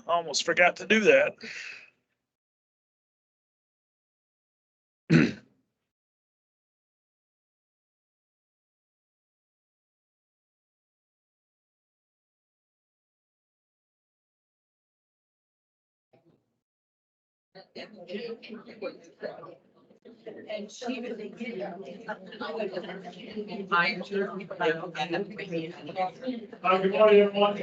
Almost forgot to do that. Good morning, everyone.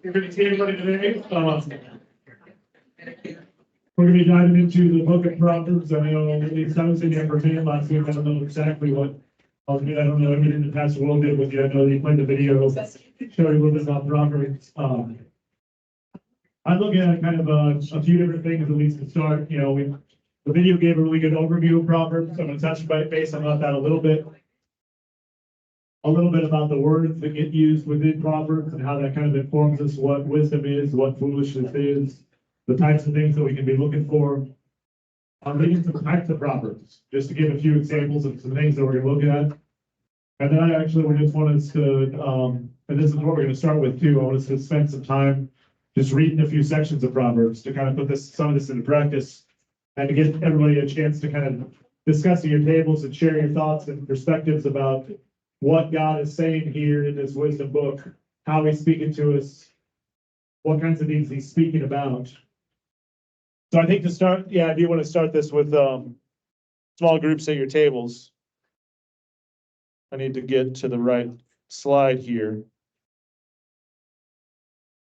You're going to see everybody today. We're going to be diving into the book of Proverbs. I know at least I was in here for a minute last week. I don't know exactly what I don't know everything that Pastor Will did with you. I know they played the video, showed you a little bit about Proverbs. I'm looking at kind of a few different things, at least to start. The video gave a really good overview of Proverbs. So I'm going to touch base on that a little bit about the words that get used within Proverbs and how that kind of informs us what wisdom is, what foolishness is, the types of things that we can be looking for. I'm reading some types of Proverbs, just to give a few examples of some things that we're going to look at. And then we just want us to, and this is what we're going to start with too. I want us to spend some time just reading a few sections of Proverbs to kind of put some of this into practice and to give everybody a chance to kind of discuss at your tables and share your thoughts and perspectives about what God is saying here in this wisdom book, how he's speaking to us, what kinds of things he's speaking about. So I think to start, I do want to start this with small groups at your tables. I need to get to the right slide here.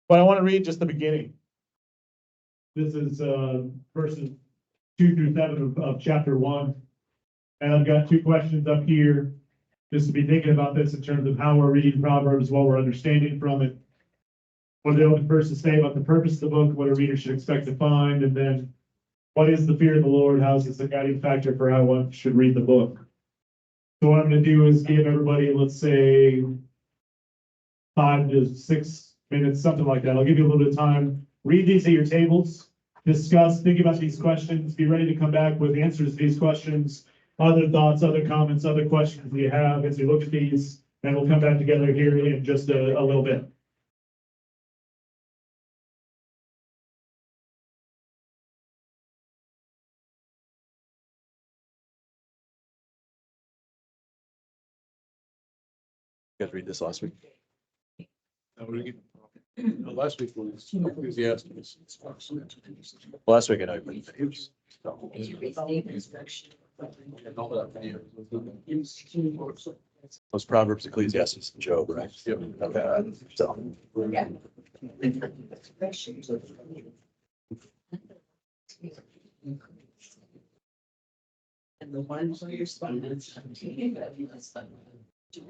But I want to read just the beginning. This is verses 2 through 7 of chapter 1. And I've got two questions up here, just to be thinking about this in terms of how we're reading Proverbs, what we're understanding from it. What do the open verses say about the purpose of the book, what a reader should expect to find, and then what is the fear of the Lord? How is this a guiding factor for how one should read the book? So what I'm going to do is give everybody, let's say, 5 to 6 minutes, something like that. I'll give you a little bit of time. Read these at your tables, discuss, think about these questions, be ready to come back with answers to these questions, other thoughts, other comments, other questions you have as you look at these, and we'll come back together here in just a little bit. You guys read this last week? Last week was Ecclesiastes. Last week I know. Those Proverbs, Ecclesiastes, and Job, right? Yep. Okay. So. Yeah. And the ones where you're spending.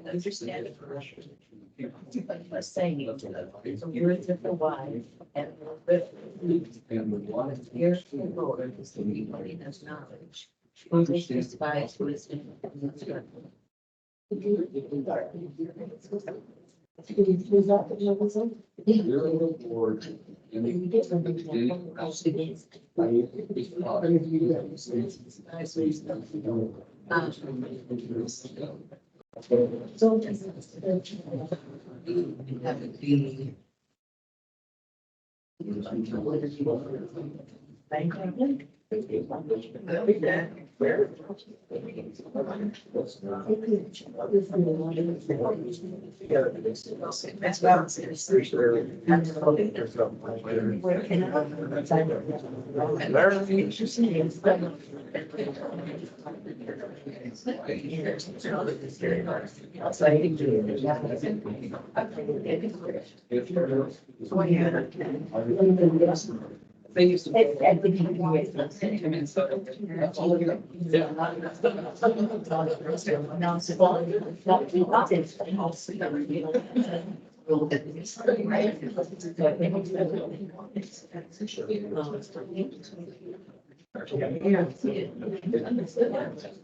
Understand it. But saying it, the words of the wise and the fear of the Lord is the beginning of knowledge. Foolish despise wisdom and instruction. So just have it be bankrupt. That's what I'm saying. They used to.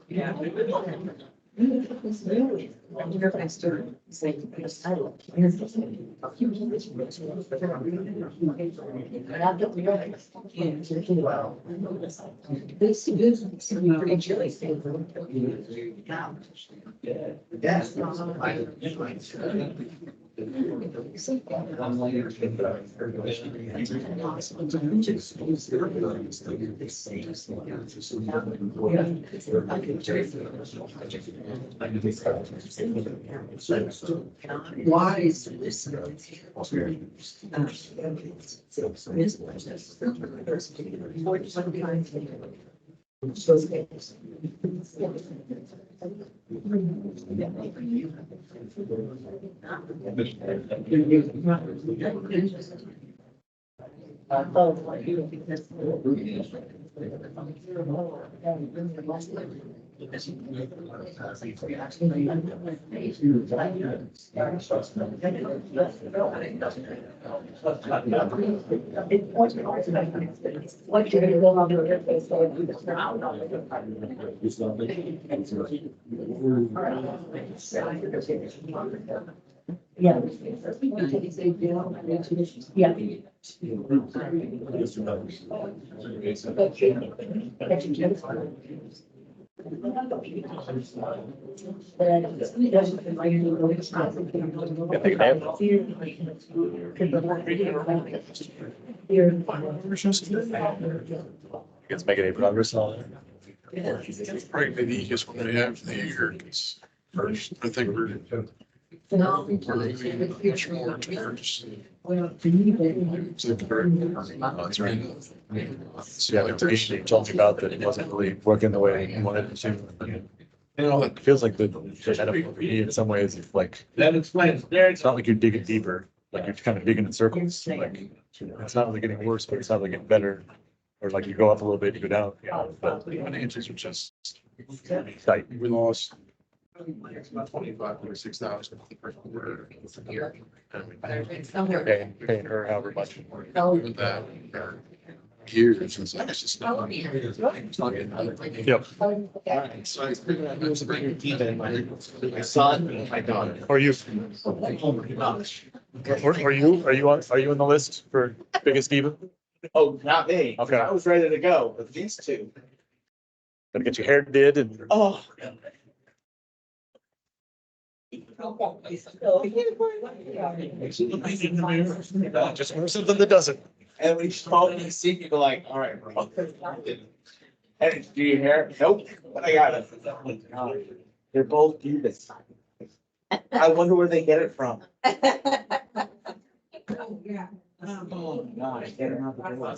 Yeah. I wonder if I started saying. This is pretty chilly. Why is this? Yeah. Yeah. It's making any progress on it. Right, maybe you just want to have the year, because first, I think we're. No. Much more towards. So, yeah, like the issue you told me about that it wasn't really working the way you wanted it to. You know, it feels like the metaphor for me in some ways, it's like, That explains. it's not like you're digging deeper, like you're kind of digging in circles, like, it's not really getting worse, but it's not really getting better. Or like you go up a little bit, you go down, you know, but the financials are just tight. We lost 26,000. Paying her however much. That years, it's like, it's just not. It's not getting. Yep. So I figured out who's bringing even my son, my daughter. Are you, Oh my gosh. are you on the list for biggest diva? Oh, not me. Okay. I was ready to go, but these two. Gotta get your hair did and. Oh. Just wear something that doesn't. And when you told me to see people like, all right, bro. And do your hair? Nope. But I got it. They're both divas. I wonder where they get it from. Oh my gosh.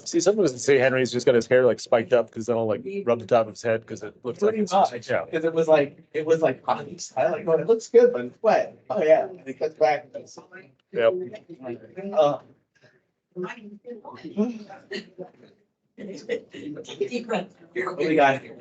See, some of us say Henry's just got his hair like spiked up because then I'll like rub the top of his head because it looks like. Pretty It's much, yeah. because it was like, I like, well, it looks good, but it's wet. Oh, yeah, and it cuts back. Yep. Uh, Deep breath. what do we got here?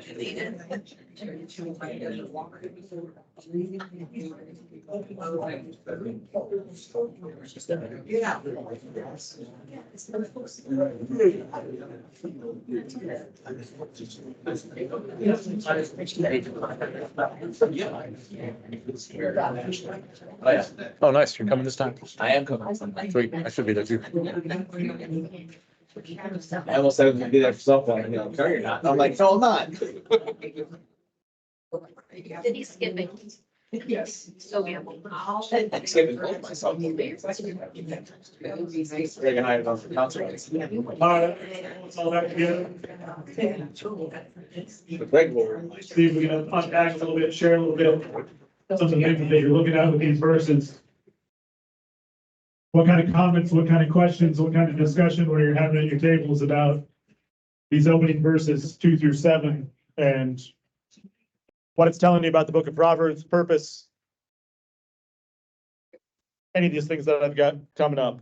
Yeah. Oh, nice. You're coming this time. I am coming. Sweet. I should be there too. I almost said I was gonna be there for softball, you know, no, you're not. I'm like, no, I'm not. Did he skip it? Yes. So yeah. I'm skipping both myself. Greg and I are on the council. All right, let's all back together. But Greg will. See if we can unpack a little bit, share a little bit, some of the things that you're looking at with these verses. What kind of comments, what kind of questions, what kind of discussion were you having at your tables about these opening verses 2 through 7 and what it's telling you about the book of Proverbs, purpose, any of these things that I've got coming up.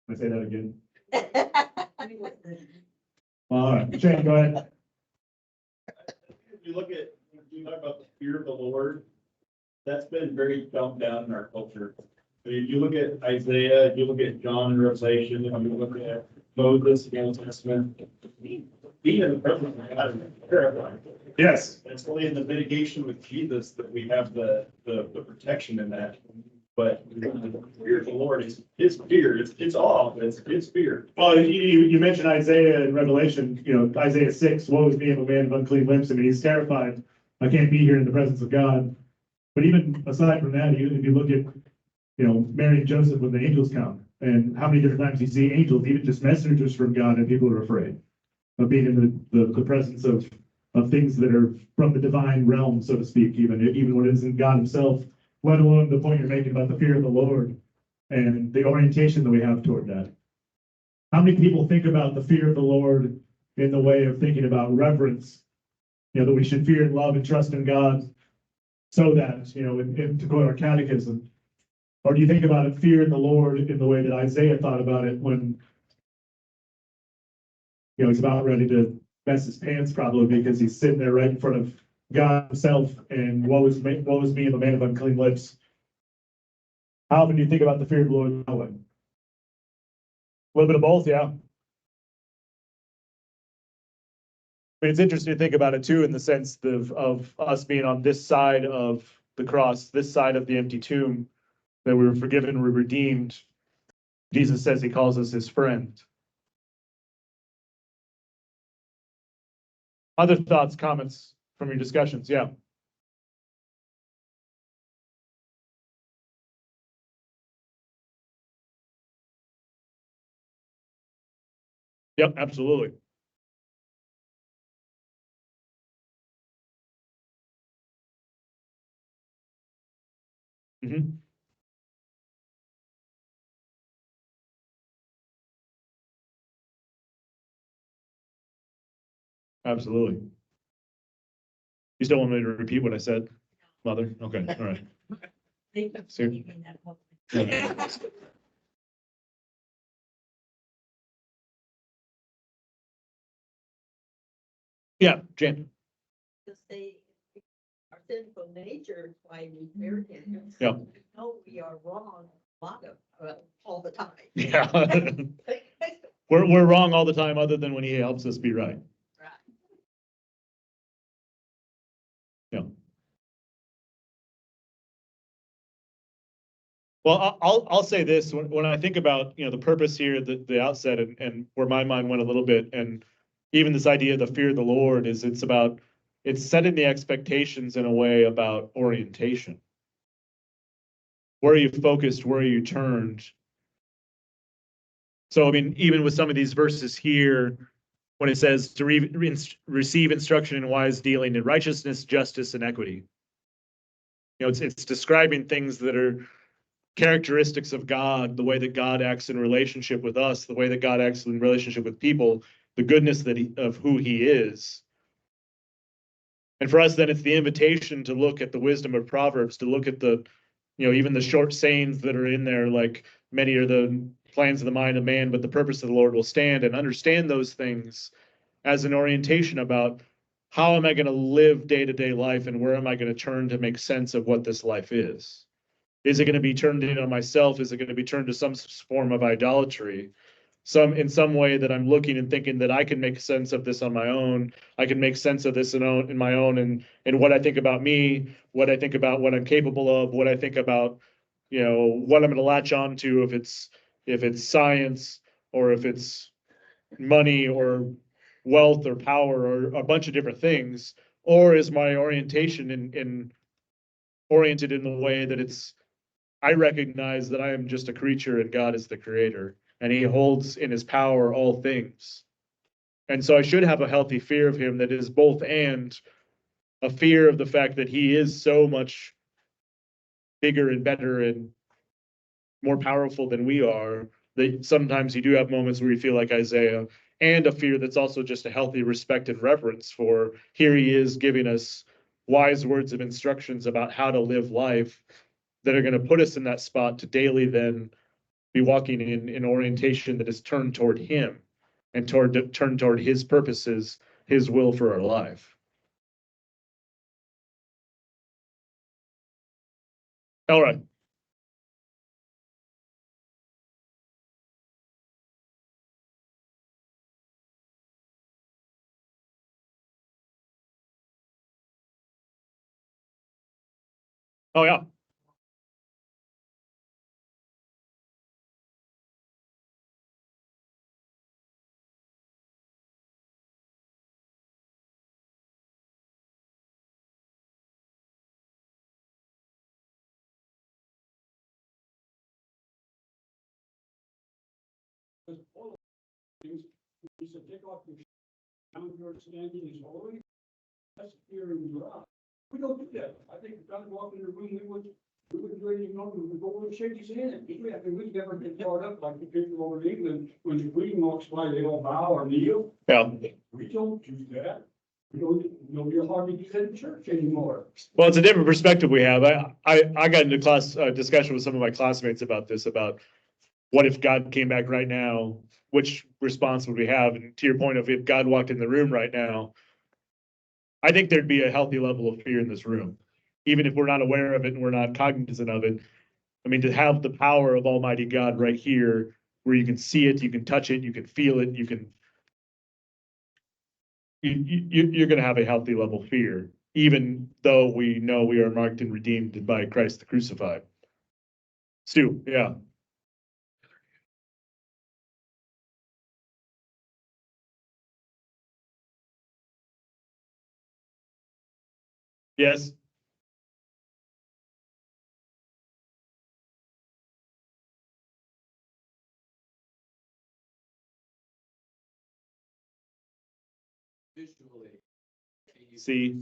Let me say that again. All right, Shane, go ahead. If you look at, you talk about the fear of the Lord, that's been very dumbed down in our culture. I mean, you look at Isaiah, you look at John in Revelation, and you look at Moses in the Old Testament. Being in the presence of God is terrifying. Yes. It's only in the mitigation with Jesus that we have the protection in that. But the fear of the Lord is his fear. It's awe, but it's fear. Well, you mentioned Isaiah and Revelation, Isaiah 6, woe is me, I'm a man of unclean lips. I mean, he's terrified. I can't be here in the presence of God. But even aside from that, even if you look at, Mary and Joseph when the angels come, and how many different times you see angels, even just messengers from God, and people are afraid of being in the presence of things that are from the divine realm, so to speak, even when it isn't God himself, let alone the point you're making about the fear of the Lord and the orientation that we have toward that. How many people think about the fear of the Lord in the way of thinking about reverence, that we should fear and love and trust in God so that, to quote our catechism, or do you think about it, fear the Lord in the way that Isaiah thought about it when, he's about ready to mess his pants probably because he's sitting there right in front of God himself and woe is me, I'm a man of unclean lips. How often do you think about the fear of the Lord that way? A little bit of both, yeah. But it's interesting to think about it too, in the sense of us being on this side of the cross, this side of the empty tomb, that we were forgiven, we're redeemed. Jesus says he calls us his friend. Other thoughts, comments from your discussions? Yeah. Yep, absolutely. Mhm. Absolutely. You still want me to repeat what I said, Mother? Okay, all right. See? Yeah, Jan. Because our sinful nature is why we fear him. Yeah. No, we are wrong a lot of, all the time. Yeah. We're wrong all the time, other than when he helps us be right. Right. Yeah. Well, I'll say this, when I think about, the purpose here at the outset, and where my mind went a little bit, and even this idea of the fear of the Lord is it's setting the expectations in a way about orientation. Where are you focused? Where are you turned? So, I mean, even with some of these verses here, when it says to receive instruction in wise dealing in righteousness, justice, and equity, it's describing things that are characteristics of God, the way that God acts in relationship with us, the way that God acts in relationship with people, the goodness of who he is. And for us, then it's the invitation to look at the wisdom of Proverbs, to look at even the short sayings that are in there, like many are the plans of the mind of man, but the purpose of the Lord will stand, and understand those things as an orientation about how am I going to live day-to-day life, and where am I going to turn to make sense of what this life is? Is it going to be turned in on myself? Is it going to be turned to some form of idolatry? In some way that I'm looking and thinking that I can make sense of this on my own. I can make sense of this in my own, and what I think about me, what I think about what I'm capable of, what I think about, what I'm going to latch on to, if it's science, or if it's money or wealth or power, or a bunch of different things, or is my orientation oriented in the way that I recognize that I am just a creature and God is the creator, and he holds in his power all things. And so I should have a healthy fear of him that is both and a fear of the fact that he is so much bigger and better and more powerful than we are, that sometimes you do have moments where you feel like Isaiah, and a fear that's also just a healthy respect and reverence for here he is giving us wise words of instructions about how to live life that are going to put us in that spot to daily then be walking in orientation that is turned toward him and turned toward his purposes, his will for our life. All right. Oh, yeah. He said, take off your down your standing is holy. That's fear in your eye. We don't do that. I think if God walked in the room, we wouldn't do anything wrong. We would go over and shake his hand. We've never been caught up like the people over in England. When the Queen walks by, they all bow or kneel. Yeah. We don't do that. We don't, you hardly do that in church anymore. Well, it's a different perspective we have. I got into discussion with some of my classmates about this, about what if God came back right now? Which response would we have? And to your point of if God walked in the room right now, I think there'd be a healthy level of fear in this room, even if we're not aware of it and we're not cognizant of it. I mean, to have the power of Almighty God right here, where you can see it, you can touch it, you can feel it, you're going to have a healthy level of fear, even though we know we are marked and redeemed by Christ the crucified. Stu, yeah. Yes. See,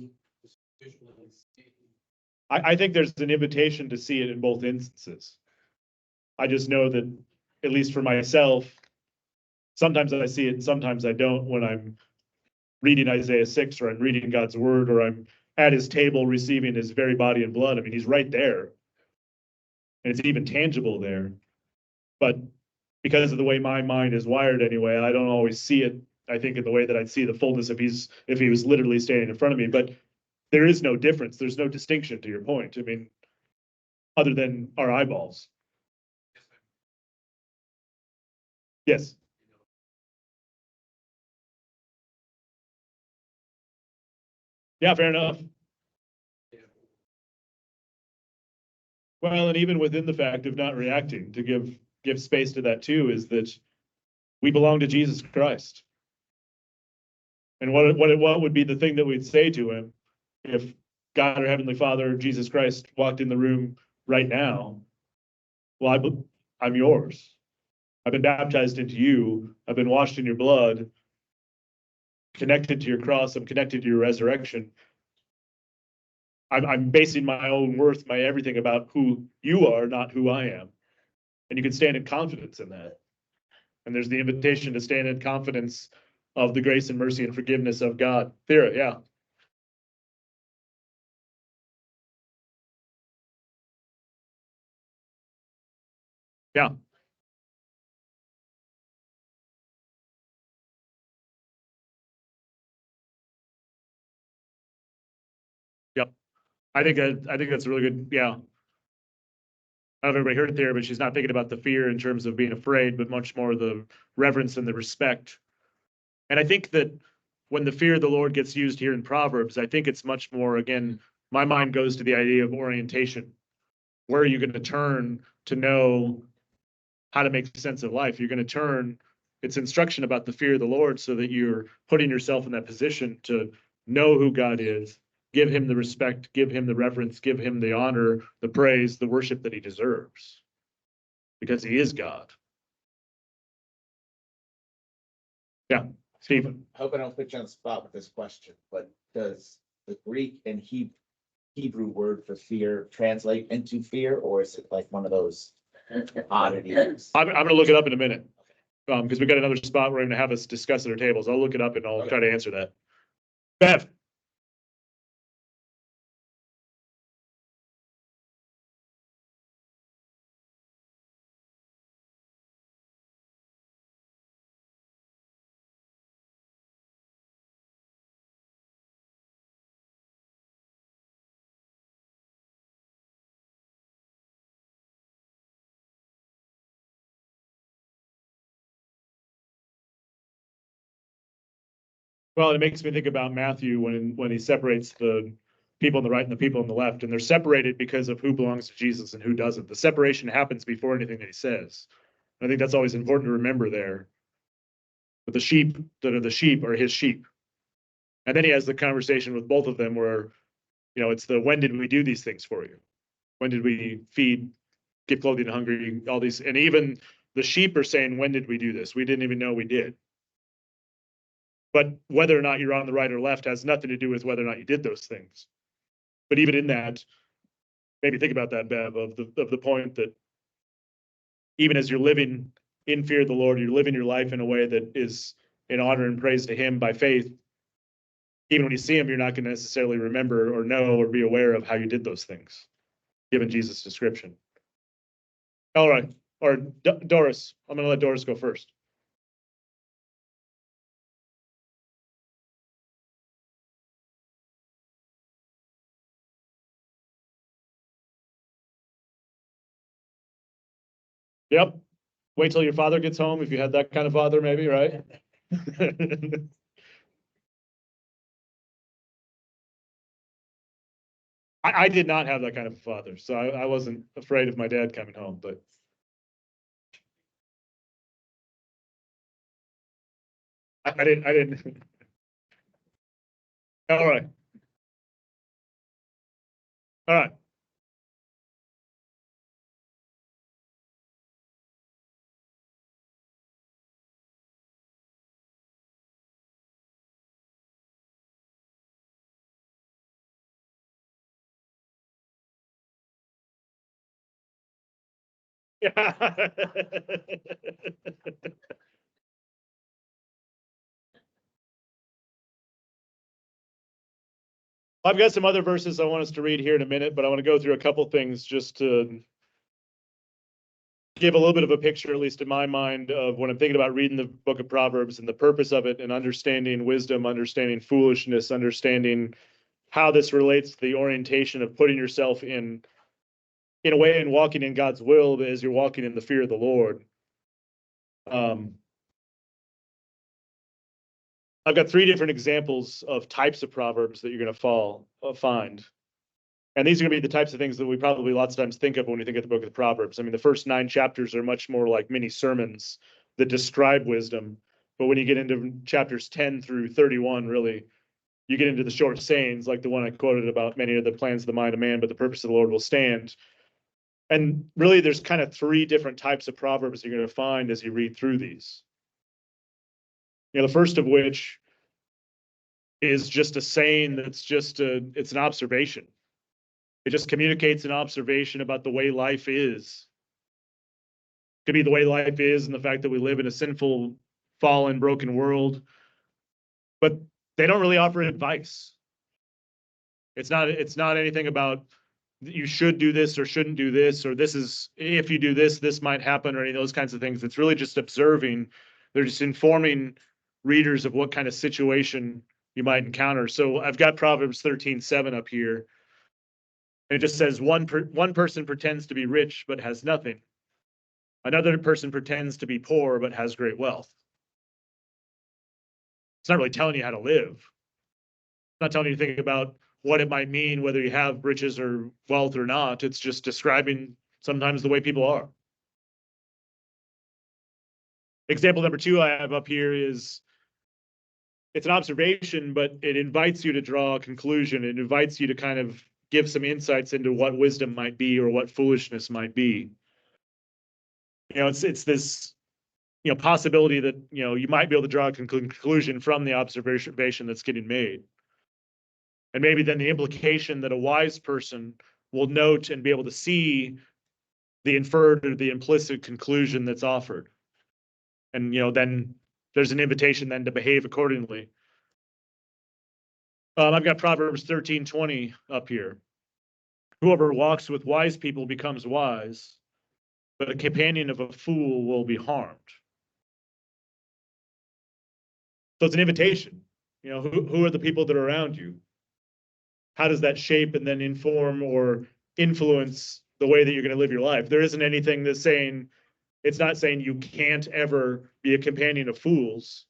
I think there's an invitation to see it in both instances. I just know that, at least for myself, sometimes I see it, sometimes I don't when I'm reading Isaiah 6 or I'm reading God's word or I'm at his table receiving his very body and blood. I mean, he's right there. And it's even tangible there. But because of the way my mind is wired anyway, I don't always see it, I think, in the way that I'd see the fullness if he was literally standing in front of me. But there is no difference. There's no distinction, to your point. I mean, other than our eyeballs. Yes. Yeah, fair enough. Well, and even within the fact of not reacting, to give space to that too, is that we belong to Jesus Christ. And what would be the thing that we'd say to him if God, our Heavenly Father, Jesus Christ, walked in the room right now? Well, I'm yours. I've been baptized into you. I've been washed in your blood, connected to your cross. I'm connected to your resurrection. I'm basing my own worth, my everything about who you are, not who I am. And you can stand in confidence in that. And there's the invitation to stand in confidence of the grace and mercy and forgiveness of God. Thera, yeah. Yeah. Yep. I think that's really good. Yeah. I don't know if everybody heard it there, but she's not thinking about the fear in terms of being afraid, but much more the reverence and the respect. And I think that when the fear of the Lord gets used here in Proverbs, I think it's much more, again, my mind goes to the idea of orientation. Where are you going to turn to know how to make sense of life? You're going to turn, it's instruction about the fear of the Lord so that you're putting yourself in that position to know who God is, give him the respect, give him the reverence, give him the honor, the praise, the worship that he deserves, because he is God. Yeah, Steve. I hope I don't put you on the spot with this question, but does the Greek and Hebrew word for fear translate into fear, or is it like one of those oddities? I'm going to look it up in a minute, because we've got another spot where we're going to have us discuss at our tables. I'll look it up and I'll try to answer that. Bev. Well, it makes me think about Matthew when he separates the people on the right and the people on the left, and they're separated because of who belongs to Jesus and who doesn't. The separation happens before anything that he says. And I think that's always important to remember there. But the sheep that are the sheep are his sheep. And then he has the conversation with both of them where, it's the, when did we do these things for you? When did we feed, give clothing to hungry, all these, and even The sheep are saying, when did we do this? We didn't even know we did. But whether or not you're on the right or left has nothing to do with whether or not you did those things. But even in that, maybe think about that, Bev, of the point that even as you're living in fear of the Lord, you're living your life in a way that is in honor and praise to him by faith. Even when you see him, you're not going to necessarily remember or know or be aware of how you did those things, given Jesus' description. All right. Or Doris, I'm going to let Doris go first. Yep. Wait till your father gets home, if you had that kind of father, maybe, right? I did not have that kind of a father, so I wasn't afraid of my dad coming home, but I didn't. All right. All right. I've got some other verses I want us to read here in a minute, but I want to go through a couple things just to give a little bit of a picture, at least in my mind, of when I'm thinking about reading the book of Proverbs and the purpose of it and understanding wisdom, understanding foolishness, understanding how this relates to the orientation of putting yourself in a way and walking in God's will as you're walking in the fear of the Lord. I've got 3 different examples of types of Proverbs that you're going to find. And these are going to be the types of things that we probably lots of times think of when we think of the book of the Proverbs. I mean, the first 9 chapters are much more like mini sermons that describe wisdom. But when you get into chapters 10 through 31, really, you get into the short sayings like the one I quoted about many of the plans of the mind of man, but the purpose of the Lord will stand. And really, there's kind of 3 different types of Proverbs you're going to find as you read through these. You know, the first of which is just a saying that's it's an observation. It just communicates an observation about the way life is. It could be the way life is and the fact that we live in a sinful, fallen, broken world. But they don't really offer advice. It's not anything about you should do this or shouldn't do this, or this is, if you do this, this might happen, or any of those kinds of things. It's really just observing. They're just informing readers of what kind of situation you might encounter. So I've got Proverbs 13:7 up here. And it just says one person pretends to be rich but has nothing. Another person pretends to be poor but has great wealth. It's not really telling you how to live. It's not telling you to think about what it might mean, whether you have riches or wealth or not. It's just describing sometimes the way people are. Example number 2 I have up here is, it's an observation, but it invites you to draw a conclusion. It invites you to kind of give some insights into what wisdom might be or what foolishness might be. You know, it's this, you know, possibility that, you know, you might be able to draw a conclusion from the observation that's getting made. And maybe then the implication that a wise person will note and be able to see the inferred or the implicit conclusion that's offered. And, you know, then there's an invitation then to behave accordingly. I've got Proverbs 13:20 up here. Whoever walks with wise people becomes wise, but a companion of a fool will be harmed. So it's an invitation. You know, who are the people that are around you? How does that shape and then inform or influence the way that you're going to live your life? There isn't anything that's saying, it's not saying you can't ever be a companion of fools.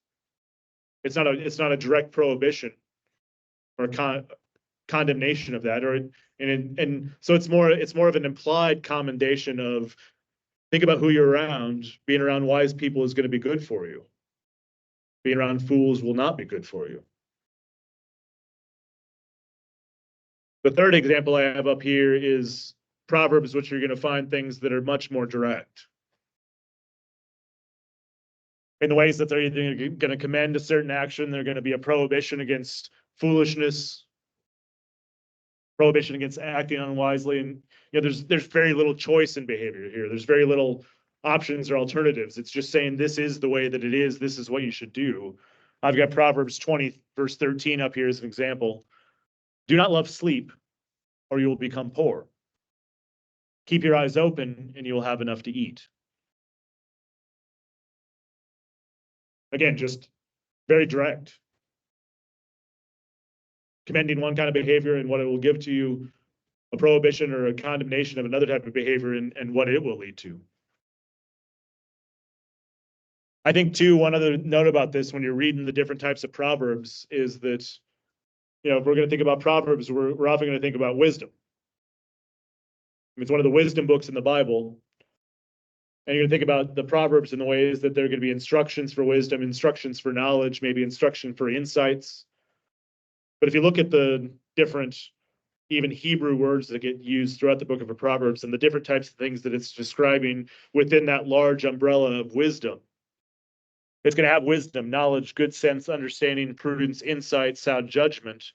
It's not a direct prohibition or condemnation of that, and so it's more of an implied commendation of, think about who you're around. Being around wise people is going to be good for you. Being around fools will not be good for you. The third example I have up here is Proverbs, which you're going to find things that are much more direct. in the ways that they're either going to commend a certain action, they're going to be a prohibition against foolishness, prohibition against acting unwisely. And there's very little choice in behavior here. There's very little options or alternatives. It's just saying this is the way that it is. This is what you should do. I've got Proverbs 20, verse 13 up here as an example. Do not love sleep, or you will become poor. Keep your eyes open, and you will have enough to eat. Again, just very direct. Commending one kind of behavior and what it will give to you, a prohibition or a condemnation of another type of behavior and what it will lead to. I think too, one other note about this when you're reading the different types of Proverbs is that, if we're going to think about Proverbs, we're often going to think about wisdom. It's one of the wisdom books in the Bible. And you're going to think about the Proverbs in the ways that they're going to be instructions for wisdom, instructions for knowledge, maybe instruction for insights. But if you look at the different, even Hebrew words that get used throughout the book of Proverbs and the different types of things that it's describing within that large umbrella of wisdom, it's going to have wisdom, knowledge, good sense, understanding, prudence, insight, sound judgment.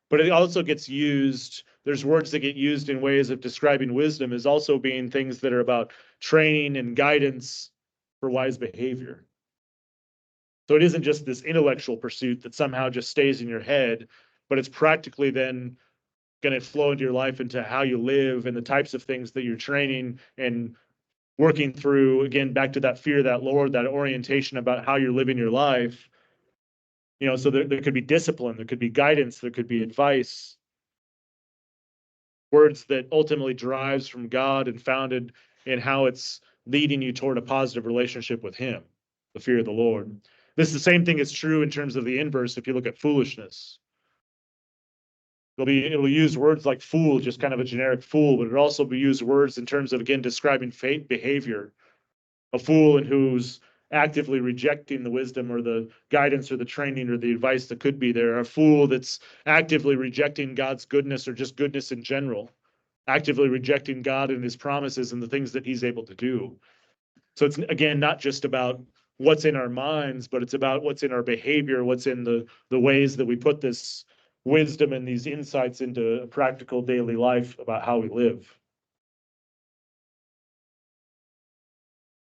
But it also gets used, there's words that get used in ways of describing wisdom as also being things that are about training and guidance for wise behavior. So it isn't just this intellectual pursuit that somehow just stays in your head, but it's practically then going to flow into your life, into how you live and the types of things that you're training and working through. Again, back to that fear, that Lord, that orientation about how you're living your life. So there could be discipline, there could be guidance, there could be advice. Words that ultimately derives from God and founded in how it's leading you toward a positive relationship with Him, the fear of the Lord. This is the same thing is true in terms of the inverse if you look at foolishness. It'll use words like fool, just kind of a generic fool, but it'll also be used words in terms of, again, describing behavior. A fool in who's actively rejecting the wisdom or the guidance or the training or the advice that could be there. A fool that's actively rejecting God's goodness or just goodness in general, actively rejecting God and His promises and the things that He's able to do. So it's, again, not just about what's in our minds, but it's about what's in our behavior, what's in the ways that we put this wisdom and these insights into a practical daily life about how we live.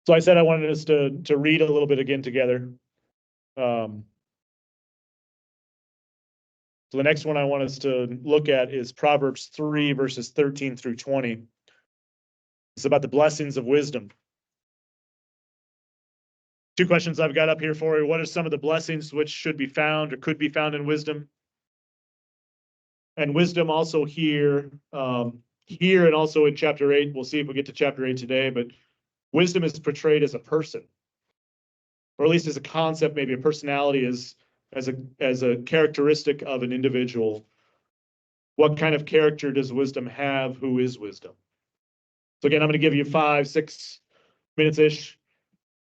So I said I wanted us to read a little bit again together. So the next one I want us to look at is Proverbs 3, verses 13 through 20. It's about the blessings of wisdom. Two questions I've got up here for you. What are some of the blessings which should be found or could be found in wisdom? And wisdom also here and also in chapter 8. We'll see if we get to chapter 8 today, but wisdom is portrayed as a person, or at least as a concept, maybe a personality, as a characteristic of an individual. What kind of character does wisdom have? Who is wisdom? So again, I'm going to give you 5-6 minutes-ish.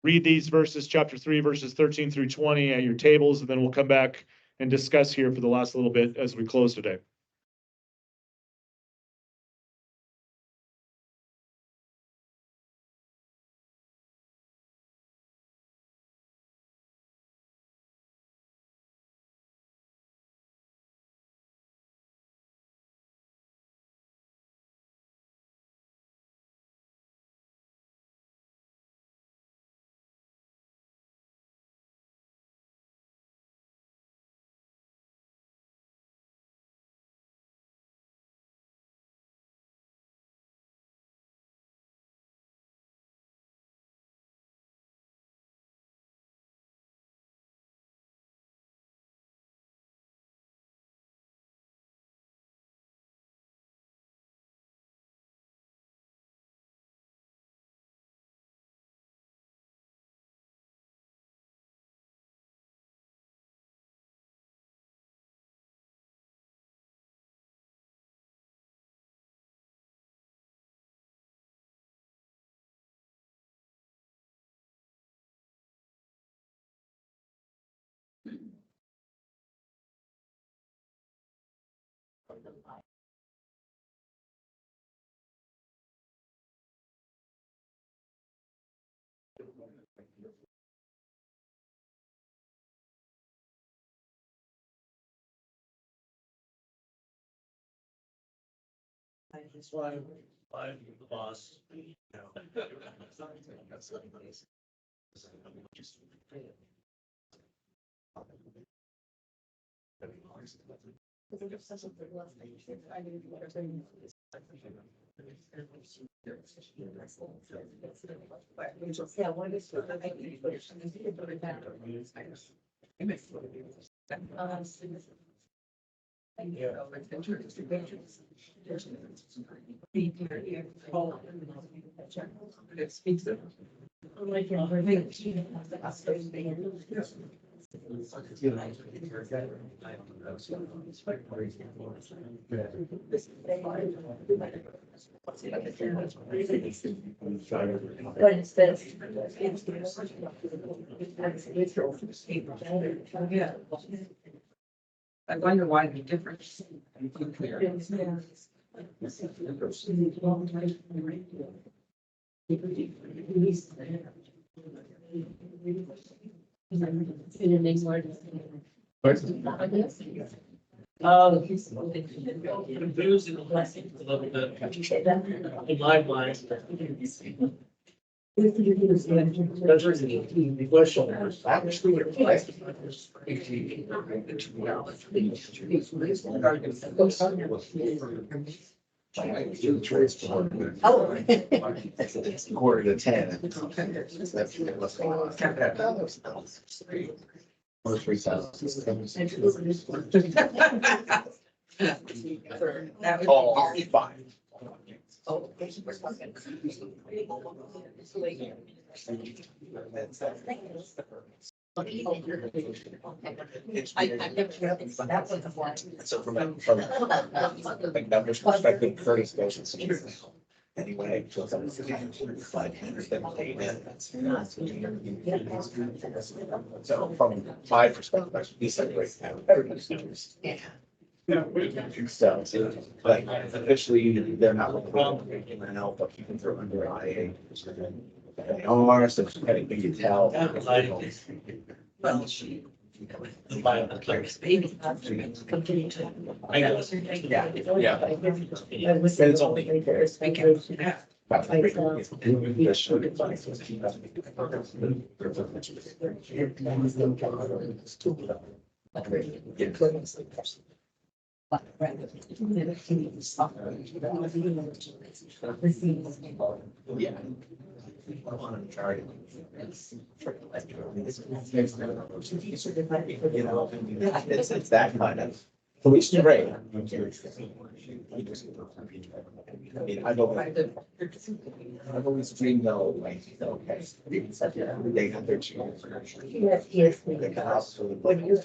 Read these verses, chapter 3, verses 13 through 20 at your tables, and then we'll come back and discuss here for the last little bit as we close today. That's why. I'm the boss. Yeah, what is? But it's this. Yeah. I wonder why the difference. Confusing a little bit in my mind. The question. Oh. It's 9:45. Or 3,000. Oh, I'll be fine. Oh, we're talking. I've never heard of that was the one. So from like numbers perspective, Curtis goes and sees. Anyway, so it's almost 500 that they did. So from my perspective, we separate out everybody's numbers. Yeah. So, like officially, they're not required to help, but people throw under IA. They are, so I think we can tell. Well, she. Baby. I know. Yeah, yeah. And it's only- Yeah. You know, it's that kind of. Police is great. I mean, I've always dreamed though, like, okay. They have their chance. Yes, yes. They can also. What do you?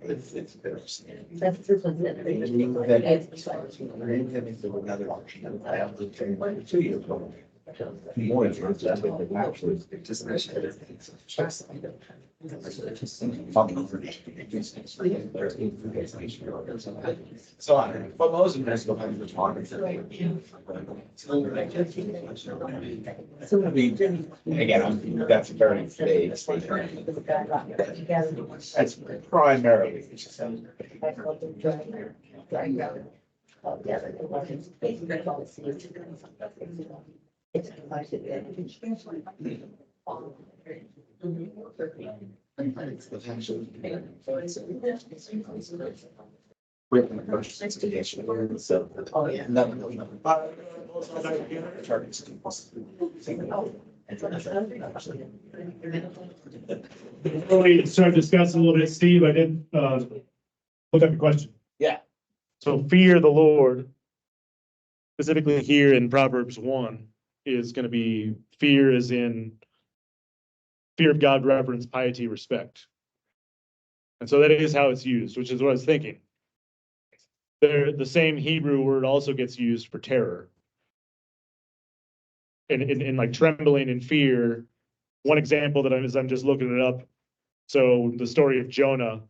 It's bittersweet. That's this one. Then into another option. I have to train 2 years old. More advanced, that's what they actually, it's just. So, but most of them go back to talking to them. So, I mean, again, that's very vague. That's primarily. With the first investigation, so. Oh, yeah. No. Before we start discussing a little bit, Steve, I did, look up your question. Yeah. So fear the Lord, specifically here in Proverbs 1, is gonna be fear as in fear of God, reverence, piety, respect. And so that is how it's used, which is what I was thinking. The same Hebrew word also gets used for terror. In like trembling and fear. One example that I'm just looking it up. So the story of Jonah,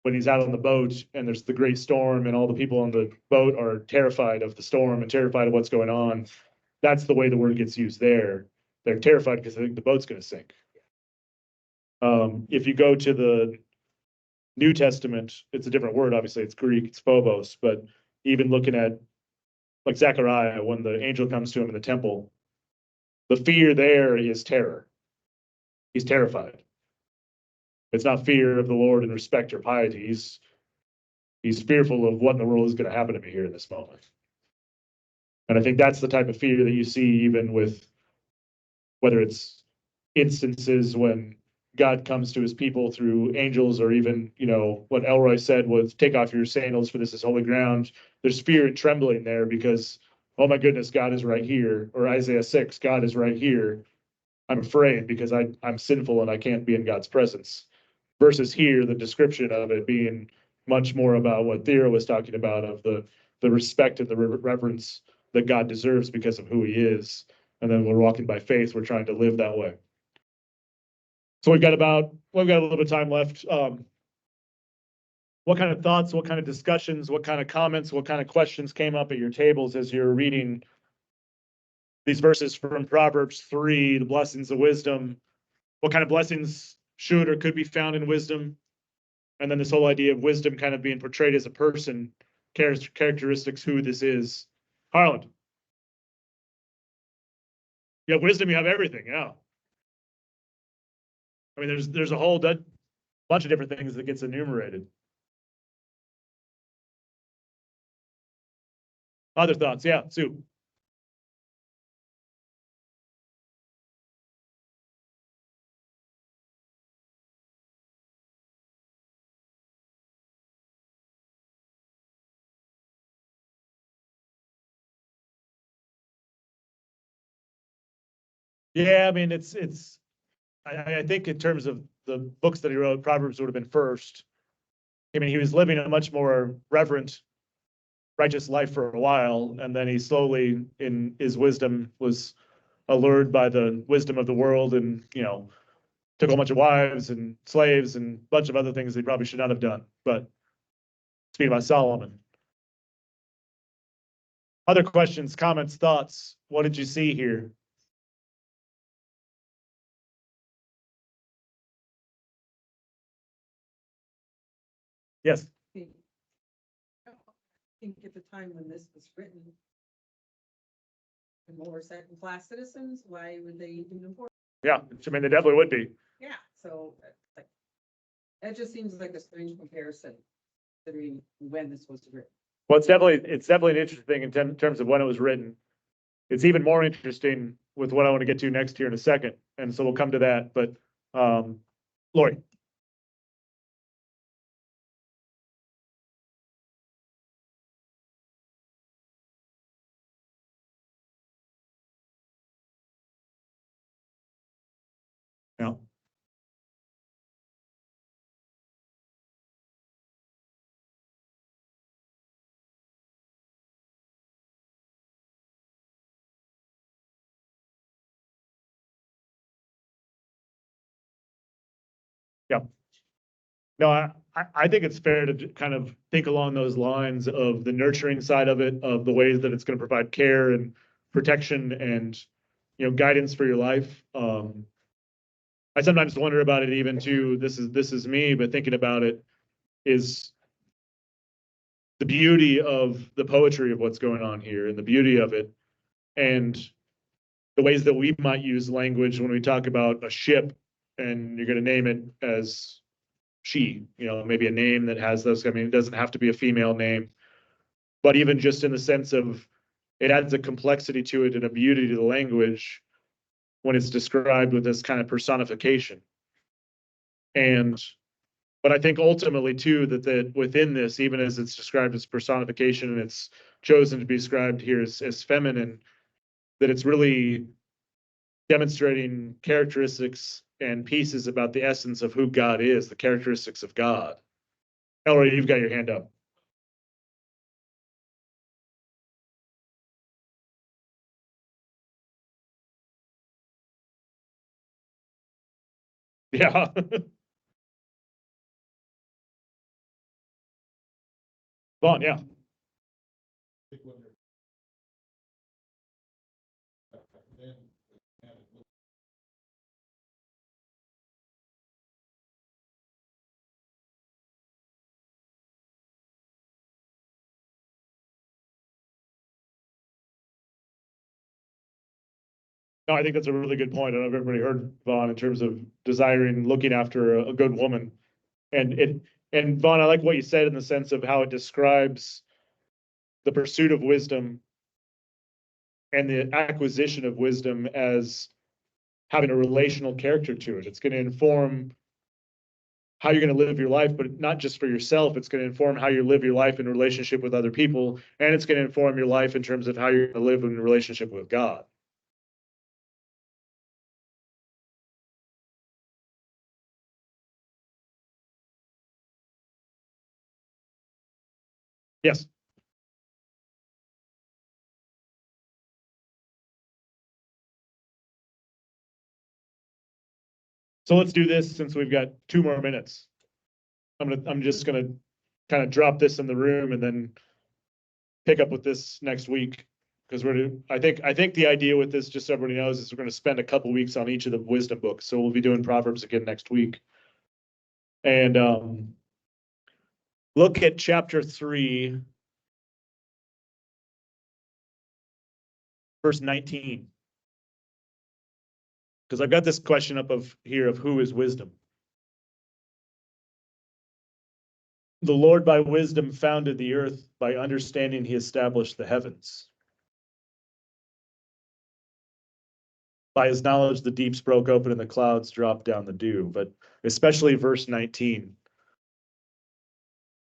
when he's out on the boat and there's the great storm and all the people on the boat are terrified of the storm and terrified of what's going on. That's the way the word gets used there. They're terrified because they think the boat's gonna sink. If you go to the New Testament, it's a different word, obviously, it's Greek, it's phobos, but even looking at like Zechariah, when the angel comes to him in the temple, the fear there is terror. He's terrified. It's not fear of the Lord and respect or piety. He's fearful of what in the world is going to happen to me here in this moment. And I think that's the type of fear that you see even with whether it's instances when God comes to his people through angels, or even, what Elroy said was, take off your sandals, for this is holy ground. There's fear and trembling there because, oh my goodness, God is right here. Or Isaiah 6, God is right here. I'm afraid because I'm sinful and I can't be in God's presence. Versus here, the description of it being much more about what Theo was talking about, of the respect and the reverence that God deserves because of who he is. And then we're walking by faith, we're trying to live that way. So we've got a little bit of time left. What kind of thoughts, what kind of discussions, what kind of comments, what kind of questions came up at your tables as you're reading these verses from Proverbs 3, the blessings of wisdom? What kind of blessings should or could be found in wisdom? And then this whole idea of wisdom kind of being portrayed as a person, characteristics, who this is. Harland. You have wisdom, you have everything, yeah. I mean, there's a whole bunch of different things that gets enumerated. Other thoughts? Yeah, Sue. Yeah, I mean, I think in terms of the books that he wrote, Proverbs would have been first. I mean, he was living a much more reverent, righteous life for a while, and then he slowly, in his wisdom, was allured by the wisdom of the world, and took a whole bunch of wives and slaves and a bunch of other things they probably should not have done. But speaking about Solomon. Other questions, comments, thoughts? What did you see here? Yes. I think at the time when this was written, the more second-class citizens, why would they even import? Yeah, I mean, they definitely would be. Yeah, so like, that just seems like a strange comparison, considering when this was written. Well, it's definitely an interesting thing in terms of when it was written. It's even more interesting with what I want to get to next here in a second, and so we'll come to that. But Lori. Yeah. Yeah. No, I think it's fair to kind of think along those lines of the nurturing side of it, of the ways that it's going to provide care and protection and, guidance for your life. I sometimes wonder about it even too. This is me, but thinking about it is the beauty of the poetry of what's going on here and the beauty of it, and the ways that we might use language when we talk about a ship and you're going to name it as she, maybe a name that has those. I mean, it doesn't have to be a female name, but even just in the sense of it adds a complexity to it and a beauty to the language when it's described with this kind of personification. But I think ultimately too, that within this, even as it's described as personification and it's chosen to be described here as feminine, that it's really demonstrating characteristics and pieces about the essence of who God is, the characteristics of God. Elroy, you've got your hand up. Yeah. Vaughn, yeah. No, I think that's a really good point. I don't know if everybody heard Vaughn in terms of desiring, looking after a good woman. And Vaughn, I like what you said in the sense of how it describes the pursuit of wisdom and the acquisition of wisdom as having a relational character to it. It's going to inform how you're going to live your life, but not just for yourself. It's going to inform how you live your life in relationship with other people. And it's going to inform your life in terms of how you're going to live in relationship with God. Yes. So let's do this since we've got 2 more minutes. I'm just gonna kind of drop this in the room and then pick up with this next week. Because I think the idea with this, just so everybody knows, is we're going to spend a couple weeks on each of the wisdom books. So we'll be doing Proverbs again next week. And look at chapter 3, verse 19. Because I've got this question up of who is wisdom. The Lord by wisdom founded the earth, by understanding he established the heavens. By his knowledge, the deeps broke open and the clouds dropped down the dew. But especially verse 19.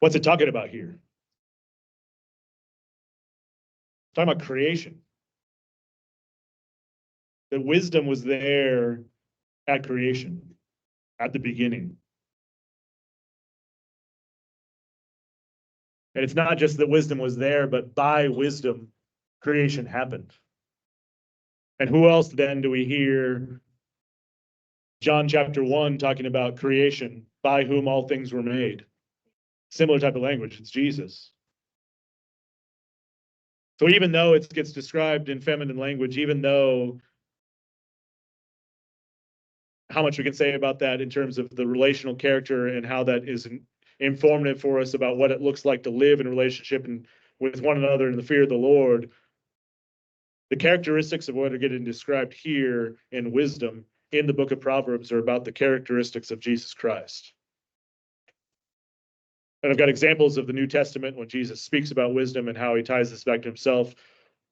What's it talking about here? It's talking about creation. That wisdom was there at creation, at the beginning. And it's not just that wisdom was there, but by wisdom, creation happened. And who else then do we hear John chapter 1 talking about creation, by whom all things were made? Similar type of language, it's Jesus. So even though it gets described in feminine language, even though how much we can say about that in terms of the relational character and how that is informative for us about what it looks like to live in relationship and with one another in the fear of the Lord, the characteristics of what are getting described here in wisdom in the book of Proverbs are about the characteristics of Jesus Christ. And I've got examples of the New Testament when Jesus speaks about wisdom and how he ties this back to himself.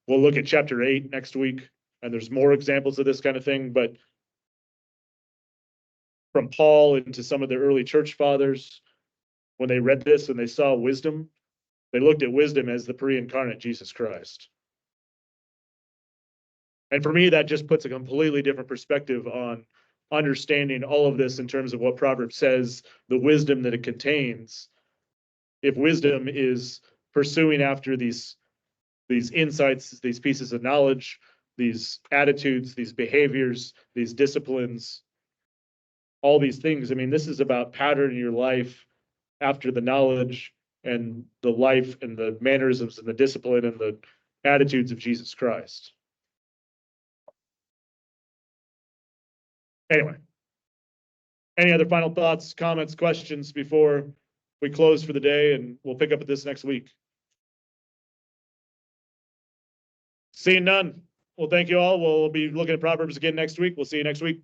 We'll look at chapter 8 next week, and there's more examples of this kind of thing, but from Paul into some of the early church fathers, when they read this and they saw wisdom, they looked at wisdom as the pre-incarnate Jesus Christ. And for me, that just puts a completely different perspective on understanding all of this in terms of what Proverbs says, the wisdom that it contains. If wisdom is pursuing after these insights, these pieces of knowledge, these attitudes, these behaviors, these disciplines, all these things, I mean, this is about patterning your life after the knowledge and the life and the mannerisms and the discipline and the attitudes of Jesus Christ. Anyway, any other final thoughts, comments, questions before we close for the day, and we'll pick up at this next week? Seeing none. Well, thank you all. We'll be looking at Proverbs again next week. We'll see you next week.